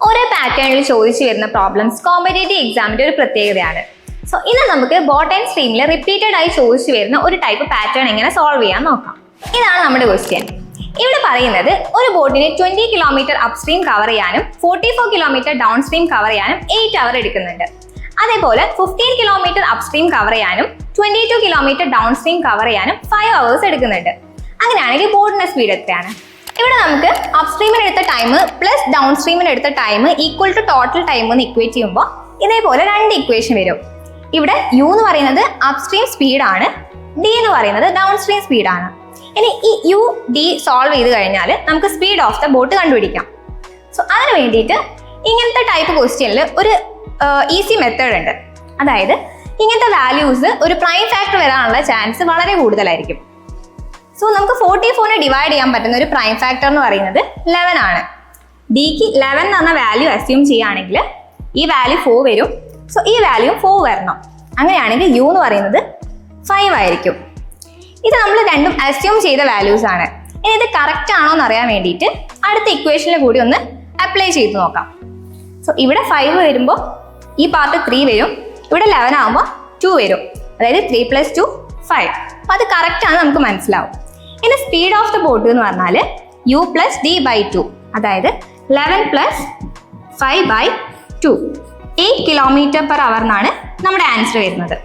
ഒരേ പാറ്റേണിൽ ചോദിച്ചു വരുന്ന പ്രോബ്ലംസ് കോമ്പറ്റേറ്റീവ് എക്സാമിന്റെ ഒരു പ്രത്യേകതയാണ്. സോ ഇന്ന് നമുക്ക് ബോട്ടണി സ്ട്രീമിൽ റിപ്പീറ്റഡ് ആയി ചോദിച്ചു വരുന്ന ഒരു ടൈപ്പ് പാറ്റേൺ എങ്ങനെ സോൾവ് ചെയ്യാൻ നോക്കാം. ഇതാണ് നമ്മുടെ ക്വസ്റ്റ്യൻ. ഇവിടെ പറയുന്നത് ഒരു ബോട്ടിന് 20 കിലോമീറ്റർ അപ്സ്ട്രീം കവർ ചെയ്യാനും 44 കിലോമീറ്റർ ഡൗൺ സ്ട്രീം കവർ ചെയ്യാനും 8 അവർ എടുക്കുന്നുണ്ട്. അതേപോലെ 15 കിലോമീറ്റർ അപ്സ്ട്രീം കവർ ചെയ്യാനും 22 കിലോമീറ്റർ ഡൗൺ സ്ട്രീം കവർ ചെയ്യാനും 5 hours എടുക്കുന്നുണ്ട്. അങ്ങനെയാണെങ്കിൽ ബോട്ടിന്റെ സ്പീഡ് എത്രയാണ്? ഇവിടെ നമുക്ക് അപ്സ്ട്രീമിന് എടുത്ത ടൈം പ്ലസ് ഡൗൺ സ്ട്രീമിന് എടുത്ത time equal to total time എന്ന് ഇക്വേറ്റ് ചെയ്യുമ്പോൾ ഇതേപോലെ രണ്ട് ഇക്വേഷൻ വരും. ഇവിടെ യു എന്ന് പറയുന്നത് അപ്സ്ട്രീം സ്പീഡാണ്, ഡി എന്ന് പറയുന്നത് ഡൗൺ സ്ട്രീം സ്പീഡാണ്. ഇനി ഈ യു ഡി സോൾവ് ചെയ്ത് കഴിഞ്ഞാൽ നമുക്ക് സ്പീഡ് ഓഫ് ദ ബോട്ട് കണ്ടുപിടിക്കാം. സോ അതിന് വേണ്ടിയിട്ട് ഇങ്ങനത്തെ ടൈപ്പ് ക്വസ്റ്റ്യനിൽ ഒരു ഈസി മെത്തേഡ് ഉണ്ട്. അതായത് ഇങ്ങനത്തെ വാല്യൂസ് ഒരു പ്രൈം ഫാക്ടർ വരാനുള്ള ചാൻസ് വളരെ കൂടുതലായിരിക്കും. സോ നമുക്ക് 44നെ ഡിവൈഡ് ചെയ്യാൻ പറ്റുന്ന ഒരു പ്രൈം ഫാക്ടർ എന്ന് പറയുന്നത് 11 ആണ്. ഡിക്ക് 11 എന്ന് പറഞ്ഞ വാല്യൂ അസ്യൂം ചെയ്യുകയാണെങ്കിൽ ഈ വാല്യൂ 4 വരും. സോ ഈ വാല്യൂ 4 വരണം. അങ്ങനെയാണെങ്കിൽ യു എന്ന് പറയുന്നത് 5 ആയിരിക്കും. ഇത് നമ്മൾ രണ്ടും അസ്യൂം ചെയ്ത വാല്യൂസ് ആണ്. ഇനി ഇത് കറക്റ്റ് ആണോ എന്ന് അറിയാൻ വേണ്ടിയിട്ട് അടുത്ത ഇക്വേഷനിൽ കൂടി ഒന്ന് അപ്ലൈ ചെയ്ത് നോക്കാം. സോ ഇവിടെ 5 വരുമ്പോൾ ഈ പാർട്ട് 3 വരും. ഇവിടെ 11 ആകുമ്പോൾ 2 വരും. അതായത് 3 + 2 5. അപ്പോൾ അത് കറക്റ്റ് ആണ്, നമുക്ക് മനസ്സിലാവും. ഇനി സ്പീഡ് ഓഫ് ദ ബോട്ട് എന്ന് പറഞ്ഞാൽ u + d/2, അതായത് 11 + 5/2 8 km/h എന്നാണ് നമ്മുടെ ആൻസർ വരുന്നത്.